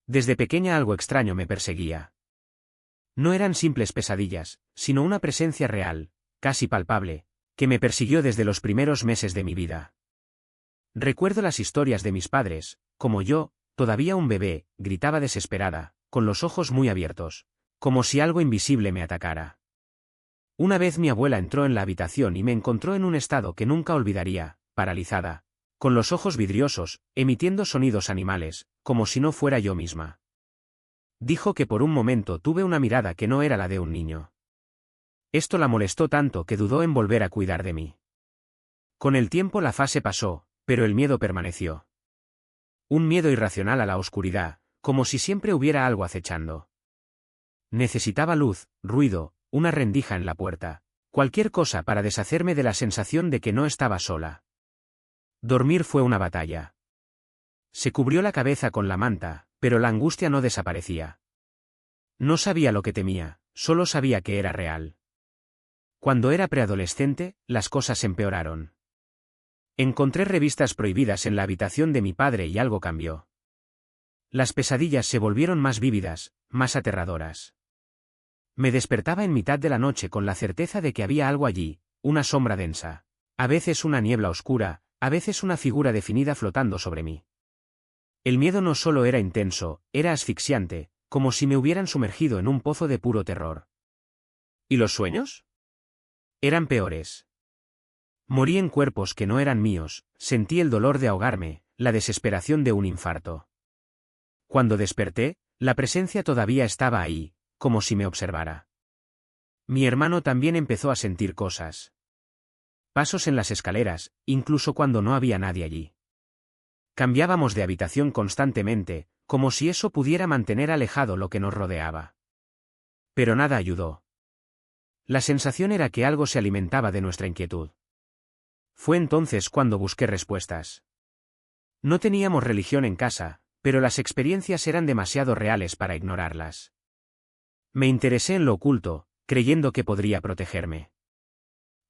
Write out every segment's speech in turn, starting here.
Desde pequeña algo extraño me perseguía. No eran simples pesadillas, sino una presencia real, casi palpable, que me persiguió desde los primeros meses de mi vida. Recuerdo las historias de mis padres, como yo, todavía un bebé, gritaba desesperada, con los ojos muy abiertos, como si algo invisible me atacara. Una vez mi abuela entró en la habitación y me encontró en un estado que nunca olvidaría, paralizada, con los ojos vidriosos, emitiendo sonidos animales, como si no fuera yo misma. Dijo que por un momento tuve una mirada que no era la de un niño. Esto la molestó tanto que dudó en volver a cuidar de mí. Con el tiempo la fase pasó, pero el miedo permaneció. Un miedo irracional a la oscuridad, como si siempre hubiera algo acechando. Necesitaba luz, ruido, una rendija en la puerta, cualquier cosa para deshacerme de la sensación de que no estaba sola. Dormir fue una batalla. Se cubrió la cabeza con la manta, pero la angustia no desaparecía. No sabía lo que temía, solo sabía que era real. Cuando era preadolescente, las cosas empeoraron. Encontré revistas prohibidas en la habitación de mi padre y algo cambió. Las pesadillas se volvieron más vívidas, más aterradoras. Me despertaba en mitad de la noche con la certeza de que había algo allí, una sombra densa. A veces una niebla oscura, a veces una figura definida flotando sobre mí. El miedo no solo era intenso, era asfixiante, como si me hubieran sumergido en un pozo de puro terror. ¿Y los sueños? Eran peores. Morí en cuerpos que no eran míos, sentí el dolor de ahogarme, la desesperación de un infarto. Cuando desperté, la presencia todavía estaba ahí, como si me observara. Mi hermano también empezó a sentir cosas. Pasos en las escaleras, incluso cuando no había nadie allí. Cambiábamos de habitación constantemente, como si eso pudiera mantener alejado lo que nos rodeaba. Pero nada ayudó. La sensación era que algo se alimentaba de nuestra inquietud. Fue entonces cuando busqué respuestas. No teníamos religión en casa, pero las experiencias eran demasiado reales para ignorarlas. Me interesé en lo oculto, creyendo que podría protegerme.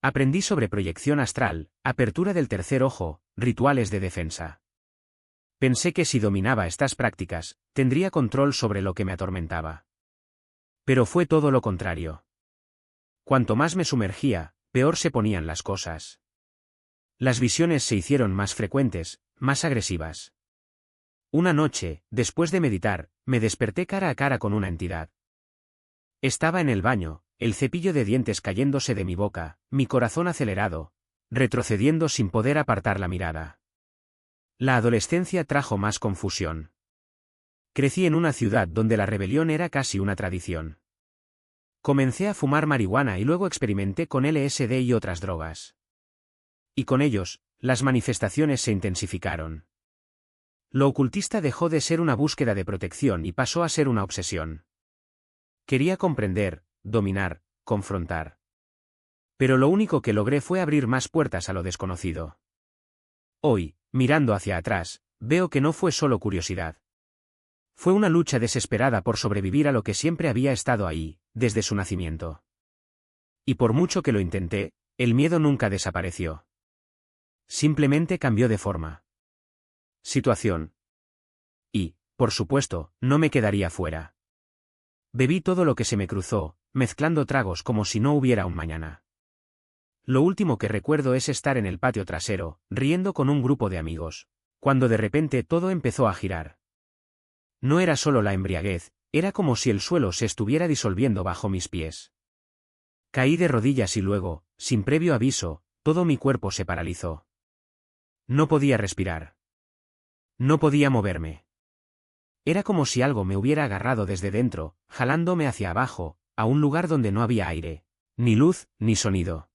Aprendí sobre proyección astral, apertura del tercer ojo, rituales de defensa. Pensé que si dominaba estas prácticas, tendría control sobre lo que me atormentaba. Pero fue todo lo contrario. Cuanto más me sumergía, peor se ponían las cosas. Las visiones se hicieron más frecuentes, más agresivas. Una noche, después de meditar, me desperté cara a cara con una entidad. Estaba en el baño, el cepillo de dientes cayéndose de mi boca, mi corazón acelerado, retrocediendo sin poder apartar la mirada. La adolescencia trajo más confusión. Crecí en una ciudad donde la rebelión era casi una tradición. Comencé a fumar marihuana y luego experimenté con LSD y otras drogas. Y con ellos, las manifestaciones se intensificaron. Lo ocultista dejó de ser una búsqueda de protección y pasó a ser una obsesión. Quería comprender, dominar, confrontar. Pero lo único que logré fue abrir más puertas a lo desconocido. Hoy, mirando hacia atrás, veo que no fue solo curiosidad. Fue una lucha desesperada por sobrevivir a lo que siempre había estado ahí, desde su nacimiento. Y por mucho que lo intenté, el miedo nunca desapareció. Simplemente cambió de forma. Situación. Y, por supuesto, no me quedaría fuera. Bebí todo lo que se me cruzó, mezclando tragos como si no hubiera un mañana. Lo último que recuerdo es estar en el patio trasero, riendo con un grupo de amigos, cuando de repente todo empezó a girar. No era solo la embriaguez, era como si el suelo se estuviera disolviendo bajo mis pies. Caí de rodillas y luego, sin previo aviso, todo mi cuerpo se paralizó. No podía respirar. No podía moverme. Era como si algo me hubiera agarrado desde dentro, jalándome hacia abajo, a un lugar donde no había aire, ni luz, ni sonido.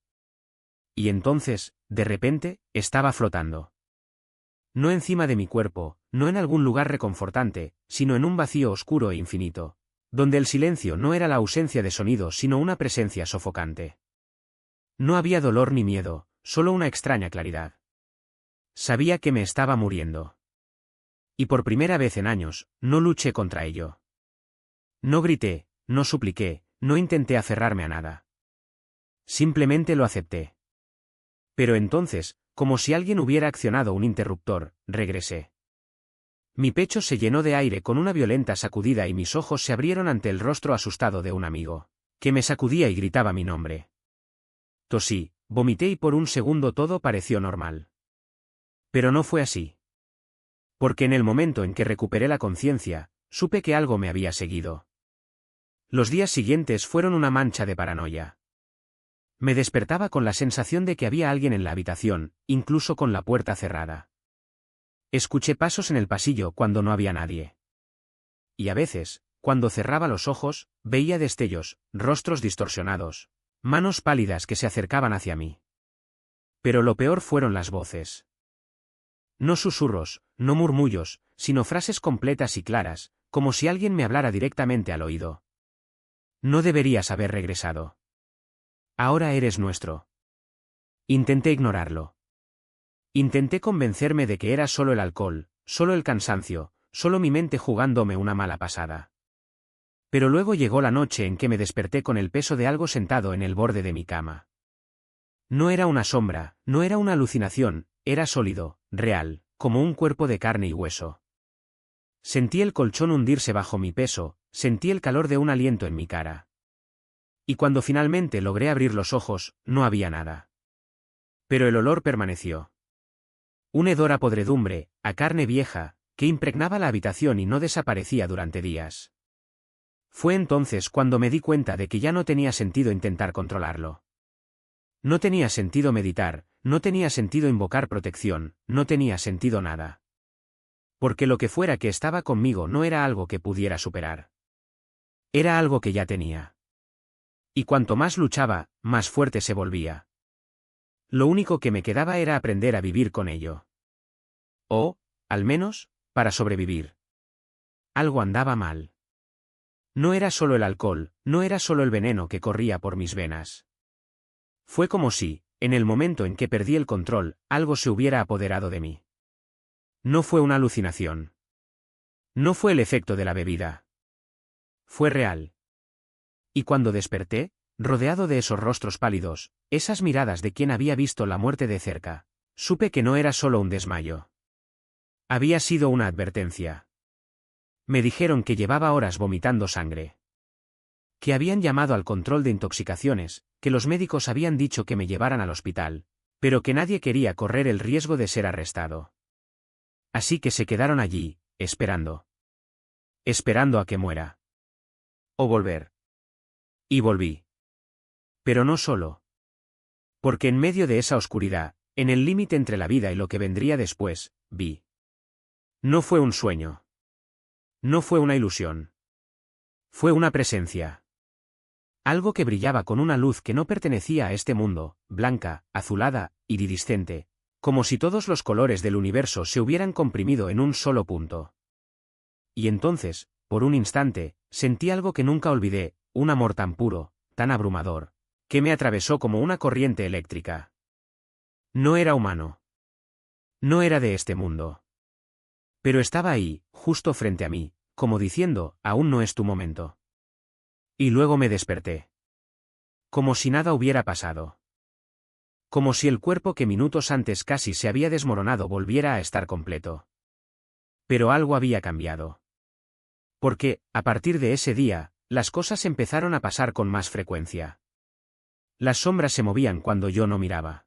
Y entonces, de repente, estaba flotando. No encima de mi cuerpo, no en algún lugar reconfortante, sino en un vacío oscuro e infinito, donde el silencio no era la ausencia de sonido sino una presencia sofocante. No había dolor ni miedo, solo una extraña claridad. Sabía que me estaba muriendo. Y por primera vez en años, no luché contra ello. No grité, no supliqué, no intenté aferrarme a nada. Simplemente lo acepté. Pero entonces, como si alguien hubiera accionado un interruptor, regresé. Mi pecho se llenó de aire con una violenta sacudida y mis ojos se abrieron ante el rostro asustado de un amigo, que me sacudía y gritaba mi nombre. Tosí, vomité y por un segundo todo pareció normal. Pero no fue así. Porque en el momento en que recuperé la conciencia, supe que algo me había seguido. Los días siguientes fueron una mancha de paranoia. Me despertaba con la sensación de que había alguien en la habitación, incluso con la puerta cerrada. Escuché pasos en el pasillo cuando no había nadie. Y a veces, cuando cerraba los ojos, veía destellos, rostros distorsionados, manos pálidas que se acercaban hacia mí. Pero lo peor fueron las voces. No susurros, no murmullos, sino frases completas y claras, como si alguien me hablara directamente al oído. No deberías haber regresado. Ahora eres nuestro. Intenté ignorarlo. Intenté convencerme de que era solo el alcohol, solo el cansancio, solo mi mente jugándome una mala pasada. Pero luego llegó la noche en que me desperté con el peso de algo sentado en el borde de mi cama. No era una sombra, no era una alucinación, era sólido, real, como un cuerpo de carne y hueso. Sentí el colchón hundirse bajo mi peso, sentí el calor de un aliento en mi cara. Y cuando finalmente logré abrir los ojos, no había nada. Pero el olor permaneció. Un hedor a podredumbre, a carne vieja, que impregnaba la habitación y no desaparecía durante días. Fue entonces cuando me di cuenta de que ya no tenía sentido intentar controlarlo. No tenía sentido meditar, no tenía sentido invocar protección, no tenía sentido nada. Porque lo que fuera que estaba conmigo no era algo que pudiera superar. Era algo que ya tenía. Y cuanto más luchaba, más fuerte se volvía. Lo único que me quedaba era aprender a vivir con ello. O, al menos, para sobrevivir. Algo andaba mal. No era solo el alcohol, no era solo el veneno que corría por mis venas. Fue como si, en el momento en que perdí el control, algo se hubiera apoderado de mí. No fue una alucinación. No fue el efecto de la bebida. Fue real. Y cuando desperté, rodeado de esos rostros pálidos, esas miradas de quien había visto la muerte de cerca, supe que no era solo un desmayo. Había sido una advertencia. Me dijeron que llevaba horas vomitando sangre. Que habían llamado al control de intoxicaciones, que los médicos habían dicho que me llevaran al hospital, pero que nadie quería correr el riesgo de ser arrestado. Así que se quedaron allí, esperando. Esperando a que muera. O volver. Y volví. Pero no solo. Porque en medio de esa oscuridad, en el límite entre la vida y lo que vendría después, vi. No fue un sueño. No fue una ilusión. Fue una presencia. Algo que brillaba con una luz que no pertenecía a este mundo, blanca, azulada, iridiscente, como si todos los colores del universo se hubieran comprimido en un solo punto. Y entonces, por un instante, sentí algo que nunca olvidé, un amor tan puro, tan abrumador, que me atravesó como una corriente eléctrica. No era humano. No era de este mundo. Pero estaba ahí, justo frente a mí, como diciendo, aún no es tu momento. Y luego me desperté. Como si nada hubiera pasado. Como si el cuerpo que minutos antes casi se había desmoronado volviera a estar completo. Pero algo había cambiado. Porque, a partir de ese día, las cosas empezaron a pasar con más frecuencia. Las sombras se movían cuando yo no miraba.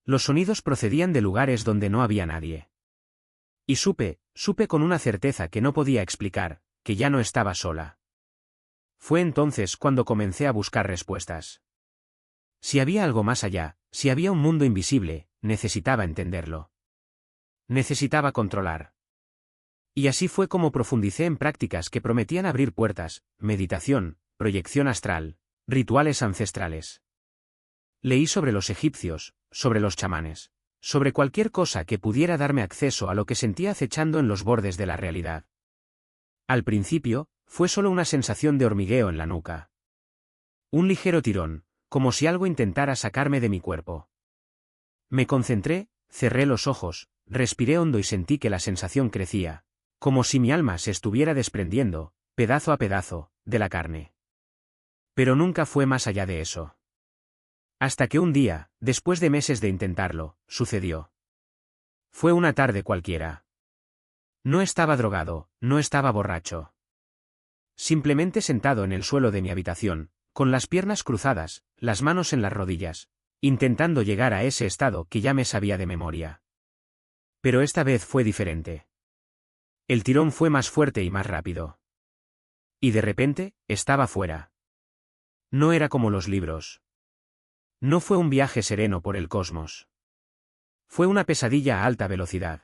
Los sonidos procedían de lugares donde no había nadie. Y supe con una certeza que no podía explicar, que ya no estaba sola. Fue entonces cuando comencé a buscar respuestas. Si había algo más allá, si había un mundo invisible, necesitaba entenderlo. Necesitaba controlar. Y así fue como profundicé en prácticas que prometían abrir puertas, meditación, proyección astral, rituales ancestrales. Leí sobre los egipcios, sobre los chamanes, sobre cualquier cosa que pudiera darme acceso a lo que sentía acechando en los bordes de la realidad. Al principio, fue solo una sensación de hormigueo en la nuca. Un ligero tirón, como si algo intentara sacarme de mi cuerpo. Me concentré, cerré los ojos, respiré hondo y sentí que la sensación crecía, como si mi alma se estuviera desprendiendo, pedazo a pedazo, de la carne. Pero nunca fue más allá de eso. Hasta que un día, después de meses de intentarlo, sucedió. Fue una tarde cualquiera. No estaba drogado, no estaba borracho. Simplemente sentado en el suelo de mi habitación, con las piernas cruzadas, las manos en las rodillas, intentando llegar a ese estado que ya me sabía de memoria. Pero esta vez fue diferente. El tirón fue más fuerte y más rápido. Y de repente, estaba fuera. No era como los libros. No fue un viaje sereno por el cosmos. Fue una pesadilla a alta velocidad.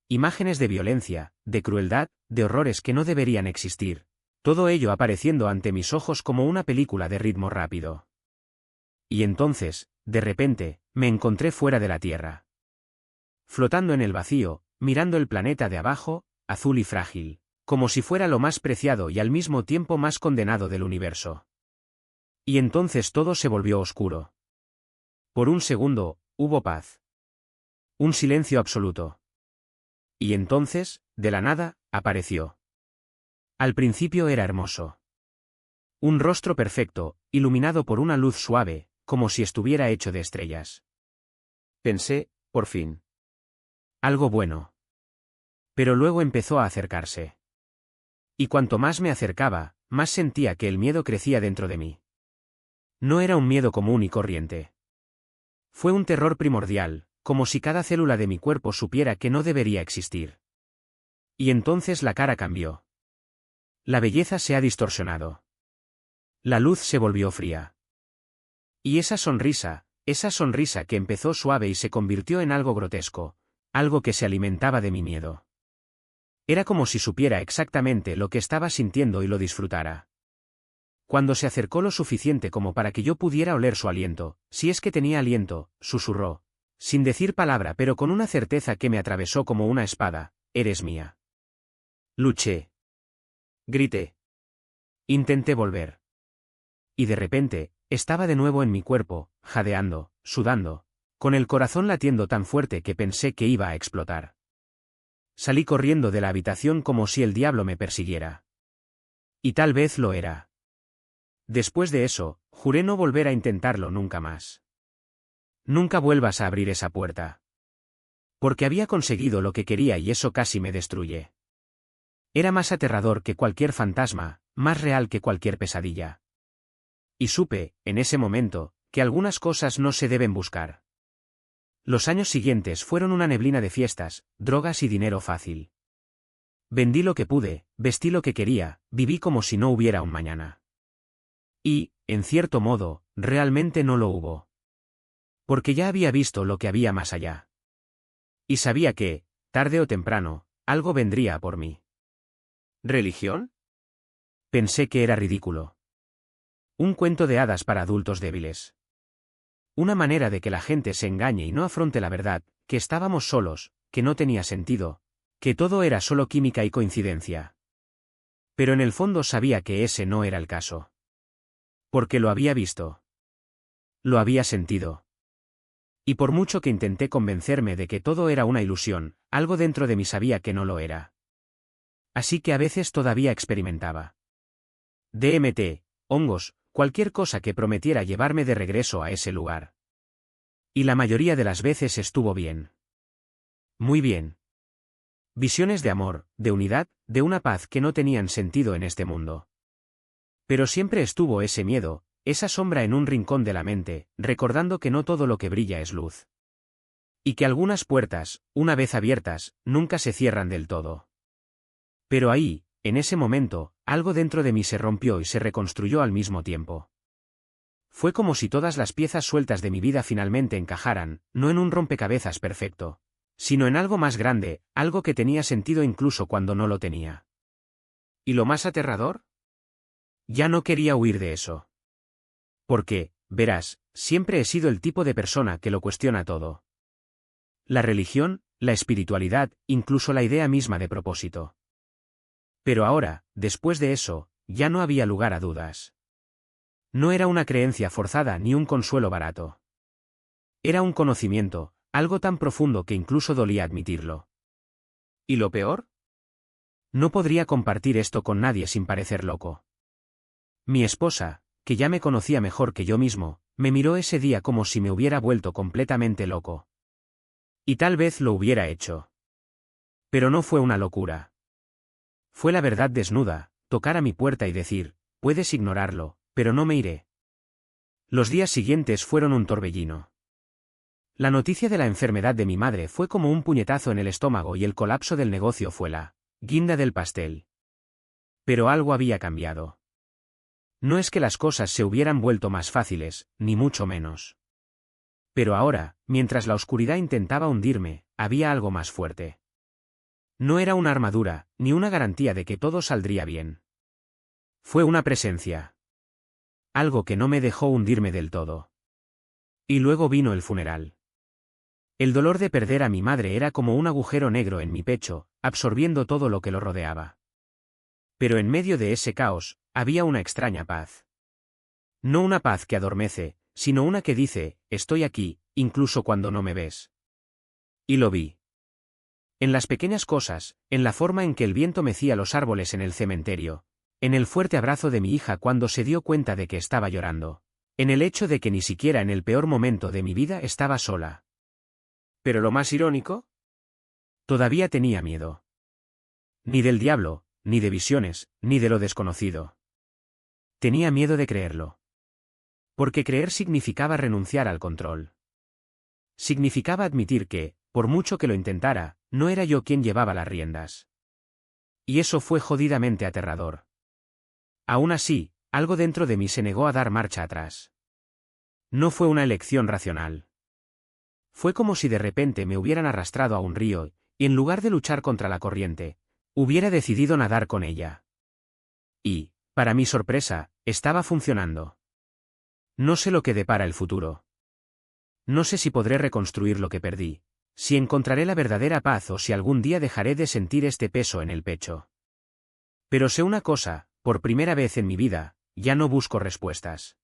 Imágenes de violencia, de crueldad, de horrores que no deberían existir, todo ello apareciendo ante mis ojos como una película de ritmo rápido. Y entonces, de repente, me encontré fuera de la Tierra. Flotando en el vacío, mirando el planeta de abajo, azul y frágil, como si fuera lo más preciado y al mismo tiempo más condenado del universo. Y entonces todo se volvió oscuro. Por un segundo, hubo paz. Un silencio absoluto. Y entonces, de la nada, apareció. Al principio era hermoso. Un rostro perfecto, iluminado por una luz suave, como si estuviera hecho de estrellas. Pensé, por fin. Algo bueno. Pero luego empezó a acercarse. Y cuanto más me acercaba, más sentía que el miedo crecía dentro de mí. No era un miedo común y corriente. Fue un terror primordial, como si cada célula de mi cuerpo supiera que no debería existir. Y entonces la cara cambió. La belleza se ha distorsionado. La luz se volvió fría. Y esa sonrisa que empezó suave y se convirtió en algo grotesco, algo que se alimentaba de mi miedo. Era como si supiera exactamente lo que estaba sintiendo y lo disfrutara. Cuando se acercó lo suficiente como para que yo pudiera oler su aliento, si es que tenía aliento, susurró, sin decir palabra pero con una certeza que me atravesó como una espada, eres mía. Luché. Grité. Intenté volver. Y de repente, estaba de nuevo en mi cuerpo, jadeando, sudando, con el corazón latiendo tan fuerte que pensé que iba a explotar. Salí corriendo de la habitación como si el diablo me persiguiera. Y tal vez lo era. Después de eso, juré no volver a intentarlo nunca más. Nunca vuelvas a abrir esa puerta. Porque había conseguido lo que quería y eso casi me destruye. Era más aterrador que cualquier fantasma, más real que cualquier pesadilla. Y supe, en ese momento, que algunas cosas no se deben buscar. Los años siguientes fueron una neblina de fiestas, drogas y dinero fácil. Vendí lo que pude, vestí lo que quería, viví como si no hubiera un mañana. Y, en cierto modo, realmente no lo hubo. Porque ya había visto lo que había más allá. Y sabía que, tarde o temprano, algo vendría a por mí. ¿Religión? Pensé que era ridículo. Un cuento de hadas para adultos débiles. Una manera de que la gente se engañe y no afronte la verdad, que estábamos solos, que no tenía sentido, que todo era solo química y coincidencia. Pero en el fondo sabía que ese no era el caso. Porque lo había visto. Lo había sentido. Y por mucho que intenté convencerme de que todo era una ilusión, algo dentro de mí sabía que no lo era. Así que a veces todavía experimentaba. DMT, hongos, cualquier cosa que prometiera llevarme de regreso a ese lugar. Y la mayoría de las veces estuvo bien. Muy bien. Visiones de amor, de unidad, de una paz que no tenían sentido en este mundo. Pero siempre estuvo ese miedo, esa sombra en un rincón de la mente, recordando que no todo lo que brilla es luz. Y que algunas puertas, una vez abiertas, nunca se cierran del todo. Pero ahí, en ese momento, algo dentro de mí se rompió y se reconstruyó al mismo tiempo. Fue como si todas las piezas sueltas de mi vida finalmente encajaran, no en un rompecabezas perfecto, sino en algo más grande, algo que tenía sentido incluso cuando no lo tenía. ¿Y lo más aterrador? Ya no quería huir de eso. Porque, verás, siempre he sido el tipo de persona que lo cuestiona todo. La religión, la espiritualidad, incluso la idea misma de propósito. Pero ahora, después de eso, ya no había lugar a dudas. No era una creencia forzada ni un consuelo barato. Era un conocimiento, algo tan profundo que incluso dolía admitirlo. ¿Y lo peor? No podría compartir esto con nadie sin parecer loco. Mi esposa, que ya me conocía mejor que yo mismo, me miró ese día como si me hubiera vuelto completamente loco. Y tal vez lo hubiera hecho. Pero no fue una locura. Fue la verdad desnuda, tocar a mi puerta y decir, puedes ignorarlo, pero no me iré. Los días siguientes fueron un torbellino. La noticia de la enfermedad de mi madre fue como un puñetazo en el estómago y el colapso del negocio fue la guinda del pastel. Pero algo había cambiado. No es que las cosas se hubieran vuelto más fáciles, ni mucho menos. Pero ahora, mientras la oscuridad intentaba hundirme, había algo más fuerte. No era una armadura, ni una garantía de que todo saldría bien. Fue una presencia. Algo que no me dejó hundirme del todo. Y luego vino el funeral. El dolor de perder a mi madre era como un agujero negro en mi pecho, absorbiendo todo lo que lo rodeaba. Pero en medio de ese caos, había una extraña paz. No una paz que adormece, sino una que dice, estoy aquí, incluso cuando no me ves. Y lo vi. En las pequeñas cosas, en la forma en que el viento mecía los árboles en el cementerio, en el fuerte abrazo de mi hija cuando se dio cuenta de que estaba llorando, en el hecho de que ni siquiera en el peor momento de mi vida estaba sola. Pero lo más irónico, todavía tenía miedo. Ni del diablo, ni de visiones, ni de lo desconocido. Tenía miedo de creerlo. Porque creer significaba renunciar al control. Significaba admitir que, por mucho que lo intentara, no era yo quien llevaba las riendas. Y eso fue jodidamente aterrador. Aún así, algo dentro de mí se negó a dar marcha atrás. No fue una elección racional. Fue como si de repente me hubieran arrastrado a un río, y en lugar de luchar contra la corriente, hubiera decidido nadar con ella. Y, para mi sorpresa, estaba funcionando. No sé lo que depara el futuro. No sé si podré reconstruir lo que perdí, si encontraré la verdadera paz o si algún día dejaré de sentir este peso en el pecho. Pero sé una cosa, por primera vez en mi vida, ya no busco respuestas.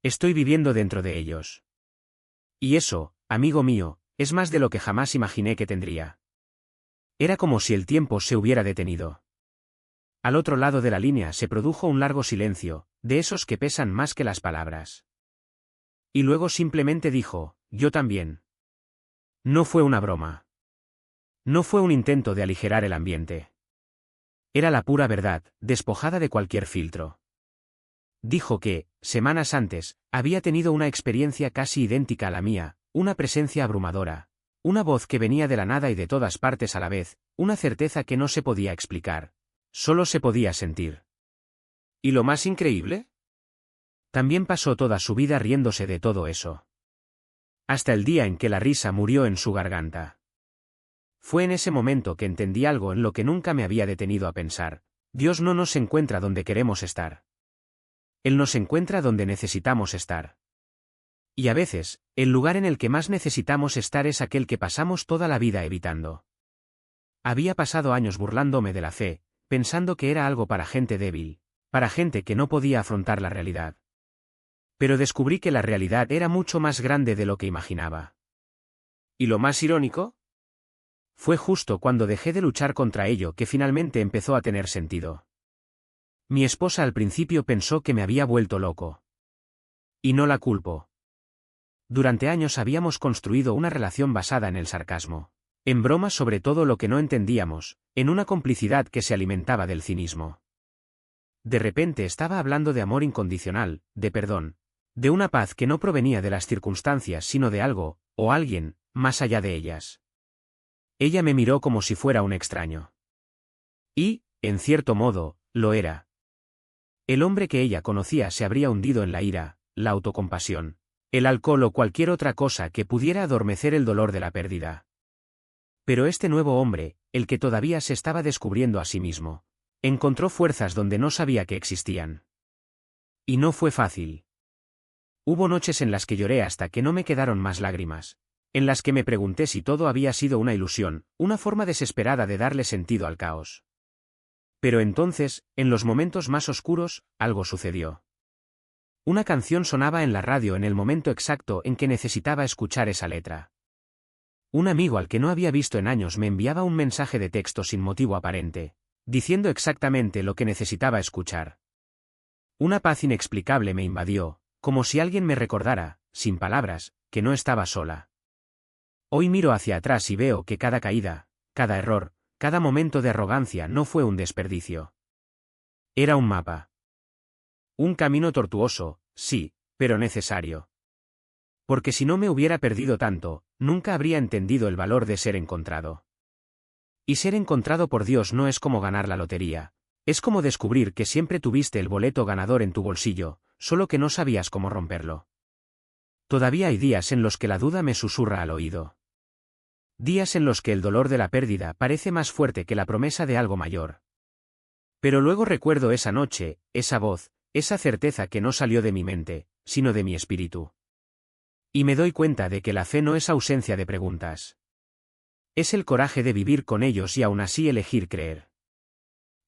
Estoy viviendo dentro de ellos. Y eso, amigo mío, es más de lo que jamás imaginé que tendría. Era como si el tiempo se hubiera detenido. Al otro lado de la línea se produjo un largo silencio, de esos que pesan más que las palabras. Y luego simplemente dijo, yo también. No fue una broma. No fue un intento de aligerar el ambiente. Era la pura verdad, despojada de cualquier filtro. Dijo que, semanas antes, había tenido una experiencia casi idéntica a la mía, una presencia abrumadora, una voz que venía de la nada y de todas partes a la vez, una certeza que no se podía explicar, solo se podía sentir. ¿Y lo más increíble? También pasó toda su vida riéndose de todo eso. Hasta el día en que la risa murió en su garganta. Fue en ese momento que entendí algo en lo que nunca me había detenido a pensar. Dios no nos encuentra donde queremos estar. Él nos encuentra donde necesitamos estar. Y a veces, el lugar en el que más necesitamos estar es aquel que pasamos toda la vida evitando. Había pasado años burlándome de la fe, pensando que era algo para gente débil, para gente que no podía afrontar la realidad. Pero descubrí que la realidad era mucho más grande de lo que imaginaba. ¿Y lo más irónico? Fue justo cuando dejé de luchar contra ello que finalmente empezó a tener sentido. Mi esposa al principio pensó que me había vuelto loco. Y no la culpo. Durante años habíamos construido una relación basada en el sarcasmo, en bromas sobre todo lo que no entendíamos, en una complicidad que se alimentaba del cinismo. De repente estaba hablando de amor incondicional, de perdón, de una paz que no provenía de las circunstancias sino de algo, o alguien, más allá de ellas. Ella me miró como si fuera un extraño. Y, en cierto modo, lo era. El hombre que ella conocía se habría hundido en la ira, la autocompasión, el alcohol o cualquier otra cosa que pudiera adormecer el dolor de la pérdida. Pero este nuevo hombre, el que todavía se estaba descubriendo a sí mismo, encontró fuerzas donde no sabía que existían. Y no fue fácil. Hubo noches en las que lloré hasta que no me quedaron más lágrimas, en las que me pregunté si todo había sido una ilusión, una forma desesperada de darle sentido al caos. Pero entonces, en los momentos más oscuros, algo sucedió. Una canción sonaba en la radio en el momento exacto en que necesitaba escuchar esa letra. Un amigo al que no había visto en años me enviaba un mensaje de texto sin motivo aparente, diciendo exactamente lo que necesitaba escuchar. Una paz inexplicable me invadió, como si alguien me recordara, sin palabras, que no estaba sola. Hoy miro hacia atrás y veo que cada caída, cada error, cada momento de arrogancia no fue un desperdicio. Era un mapa. Un camino tortuoso, sí, pero necesario. Porque si no me hubiera perdido tanto, nunca habría entendido el valor de ser encontrado. Y ser encontrado por Dios no es como ganar la lotería, es como descubrir que siempre tuviste el boleto ganador en tu bolsillo, solo que no sabías cómo romperlo. Todavía hay días en los que la duda me susurra al oído. Días en los que el dolor de la pérdida parece más fuerte que la promesa de algo mayor. Pero luego recuerdo esa noche, esa voz, esa certeza que no salió de mi mente, sino de mi espíritu. Y me doy cuenta de que la fe no es ausencia de preguntas. Es el coraje de vivir con ellos y aún así elegir creer.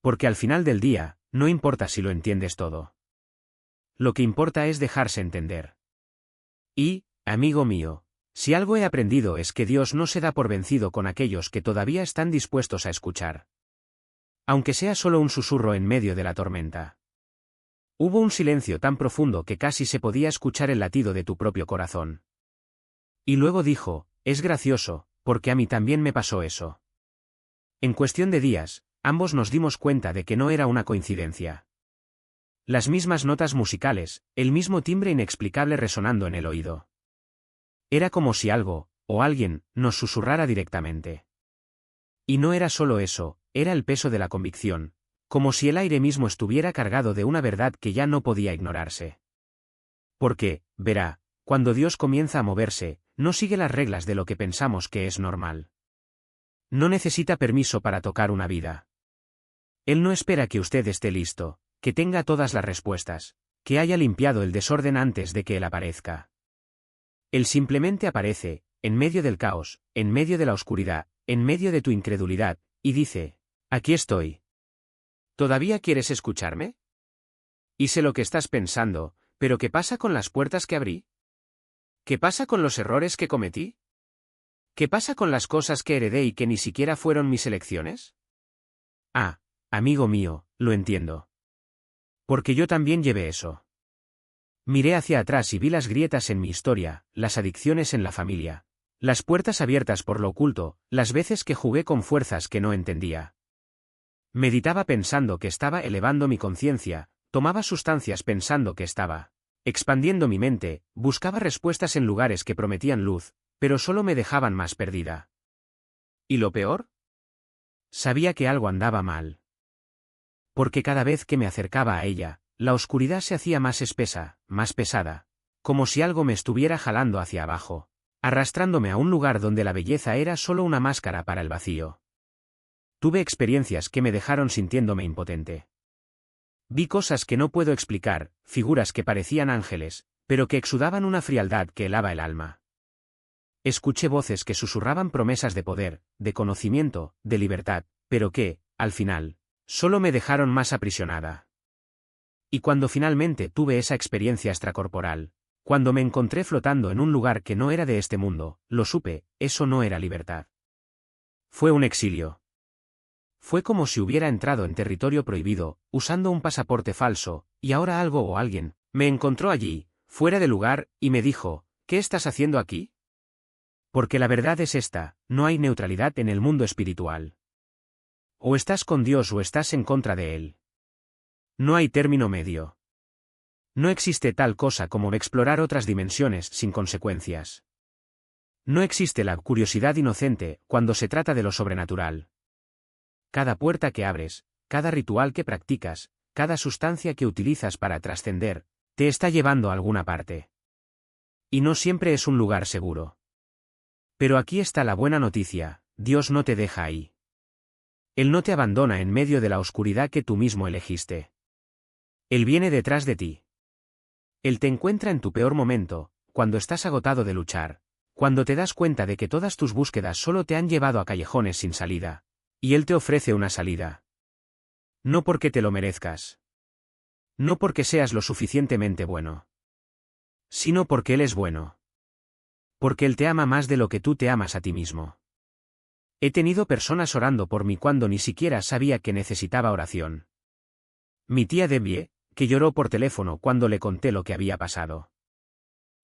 Porque al final del día, no importa si lo entiendes todo. Lo que importa es dejarse entender. Y, amigo mío, si algo he aprendido es que Dios no se da por vencido con aquellos que todavía están dispuestos a escuchar. Aunque sea solo un susurro en medio de la tormenta. Hubo un silencio tan profundo que casi se podía escuchar el latido de tu propio corazón. Y luego dijo, es gracioso, porque a mí también me pasó eso. En cuestión de días, ambos nos dimos cuenta de que no era una coincidencia. Las mismas notas musicales, el mismo timbre inexplicable resonando en el oído. Era como si algo, o alguien, nos susurrara directamente. Y no era solo eso, era el peso de la convicción, como si el aire mismo estuviera cargado de una verdad que ya no podía ignorarse. Porque, verá, cuando Dios comienza a moverse, no sigue las reglas de lo que pensamos que es normal. No necesita permiso para tocar una vida. Él no espera que usted esté listo, que tenga todas las respuestas, que haya limpiado el desorden antes de que Él aparezca. Él simplemente aparece, en medio del caos, en medio de la oscuridad, en medio de tu incredulidad, y dice, aquí estoy. ¿Todavía quieres escucharme? Y sé lo que estás pensando, pero ¿qué pasa con las puertas que abrí? ¿Qué pasa con los errores que cometí? ¿Qué pasa con las cosas que heredé y que ni siquiera fueron mis elecciones? Ah, amigo mío, lo entiendo. Porque yo también llevé eso. Miré hacia atrás y vi las grietas en mi historia, las adicciones en la familia, las puertas abiertas por lo oculto, las veces que jugué con fuerzas que no entendía. Meditaba pensando que estaba elevando mi conciencia, tomaba sustancias pensando que estaba expandiendo mi mente, buscaba respuestas en lugares que prometían luz, pero solo me dejaban más perdida. ¿Y lo peor? Sabía que algo andaba mal. Porque cada vez que me acercaba a ella, la oscuridad se hacía más espesa, más pesada, como si algo me estuviera jalando hacia abajo, arrastrándome a un lugar donde la belleza era solo una máscara para el vacío. Tuve experiencias que me dejaron sintiéndome impotente. Vi cosas que no puedo explicar, figuras que parecían ángeles, pero que exudaban una frialdad que helaba el alma. Escuché voces que susurraban promesas de poder, de conocimiento, de libertad, pero que, al final, solo me dejaron más aprisionada. Y cuando finalmente tuve esa experiencia extracorporal, cuando me encontré flotando en un lugar que no era de este mundo, lo supe, eso no era libertad. Fue un exilio. Fue como si hubiera entrado en territorio prohibido, usando un pasaporte falso, y ahora algo o alguien me encontró allí, fuera de lugar, y me dijo, ¿qué estás haciendo aquí? Porque la verdad es esta, no hay neutralidad en el mundo espiritual. O estás con Dios o estás en contra de Él. No hay término medio. No existe tal cosa como explorar otras dimensiones sin consecuencias. No existe la curiosidad inocente cuando se trata de lo sobrenatural. Cada puerta que abres, cada ritual que practicas, cada sustancia que utilizas para trascender, te está llevando a alguna parte. Y no siempre es un lugar seguro. Pero aquí está la buena noticia, Dios no te deja ahí. Él no te abandona en medio de la oscuridad que tú mismo elegiste. Él viene detrás de ti. Él te encuentra en tu peor momento, cuando estás agotado de luchar, cuando te das cuenta de que todas tus búsquedas solo te han llevado a callejones sin salida, y Él te ofrece una salida. No porque te lo merezcas. No porque seas lo suficientemente bueno. Sino porque Él es bueno. Porque Él te ama más de lo que tú te amas a ti mismo. He tenido personas orando por mí cuando ni siquiera sabía que necesitaba oración. Mi tía Debbie, que lloró por teléfono cuando le conté lo que había pasado.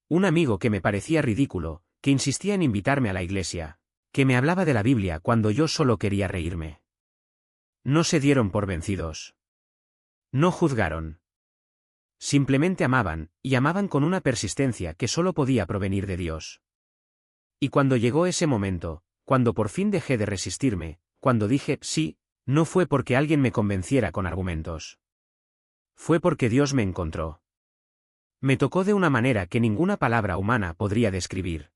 Un amigo que me parecía ridículo, que insistía en invitarme a la iglesia, que me hablaba de la Biblia cuando yo solo quería reírme. No se dieron por vencidos. No juzgaron. Simplemente amaban, y amaban con una persistencia que solo podía provenir de Dios. Y cuando llegó ese momento, cuando por fin dejé de resistirme, cuando dije sí, no fue porque alguien me convenciera con argumentos. Fue porque Dios me encontró. Me tocó de una manera que ninguna palabra humana podría describir.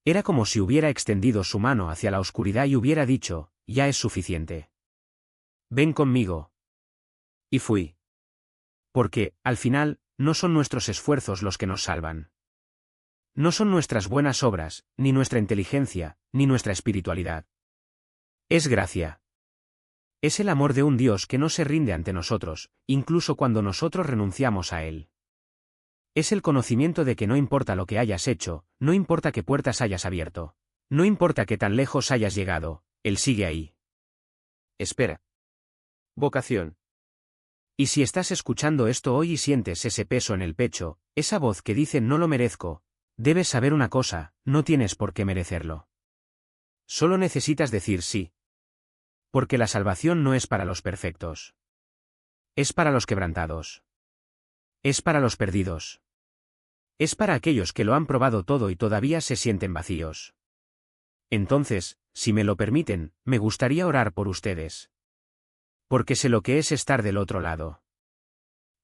Era como si hubiera extendido su mano hacia la oscuridad y hubiera dicho, ya es suficiente. Ven conmigo. Y fui. Porque, al final, no son nuestros esfuerzos los que nos salvan. No son nuestras buenas obras, ni nuestra inteligencia, ni nuestra espiritualidad. Es gracia. Es el amor de un Dios que no se rinde ante nosotros, incluso cuando nosotros renunciamos a Él. Es el conocimiento de que no importa lo que hayas hecho, no importa qué puertas hayas abierto, no importa qué tan lejos hayas llegado, Él sigue ahí. Espera. Vocación. Y si estás escuchando esto hoy y sientes ese peso en el pecho, esa voz que dice no lo merezco, debes saber una cosa, no tienes por qué merecerlo. Solo necesitas decir sí. Porque la salvación no es para los perfectos. Es para los quebrantados. Es para los perdidos. Es para aquellos que lo han probado todo y todavía se sienten vacíos. Entonces, si me lo permiten, me gustaría orar por ustedes. Porque sé lo que es estar del otro lado.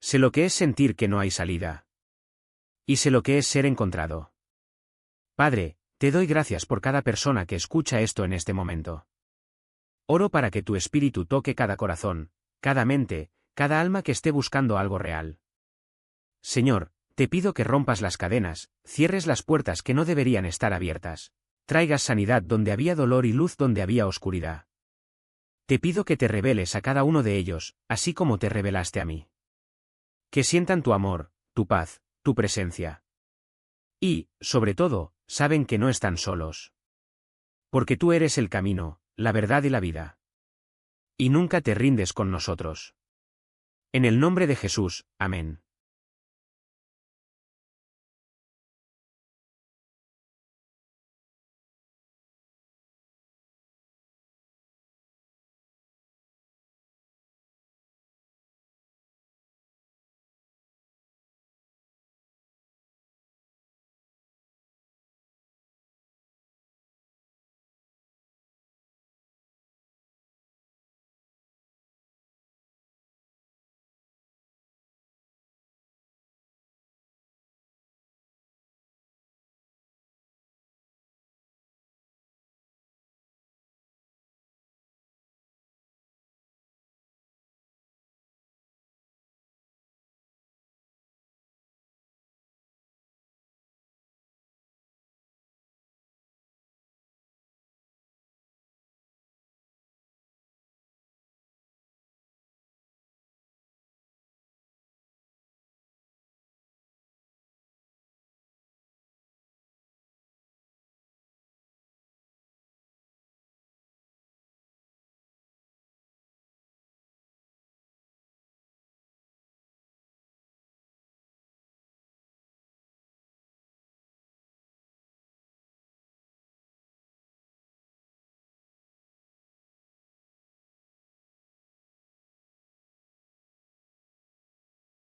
Sé lo que es sentir que no hay salida. Y sé lo que es ser encontrado. Padre, te doy gracias por cada persona que escucha esto en este momento. Oro para que tu espíritu toque cada corazón, cada mente, cada alma que esté buscando algo real. Señor, te pido que rompas las cadenas, cierres las puertas que no deberían estar abiertas, traigas sanidad donde había dolor y luz donde había oscuridad. Te pido que te reveles a cada uno de ellos, así como te revelaste a mí. Que sientan tu amor, tu paz, tu presencia. Y, sobre todo, saben que no están solos. Porque tú eres el camino, la verdad y la vida. Y nunca te rindes con nosotros. En el nombre de Jesús, amén.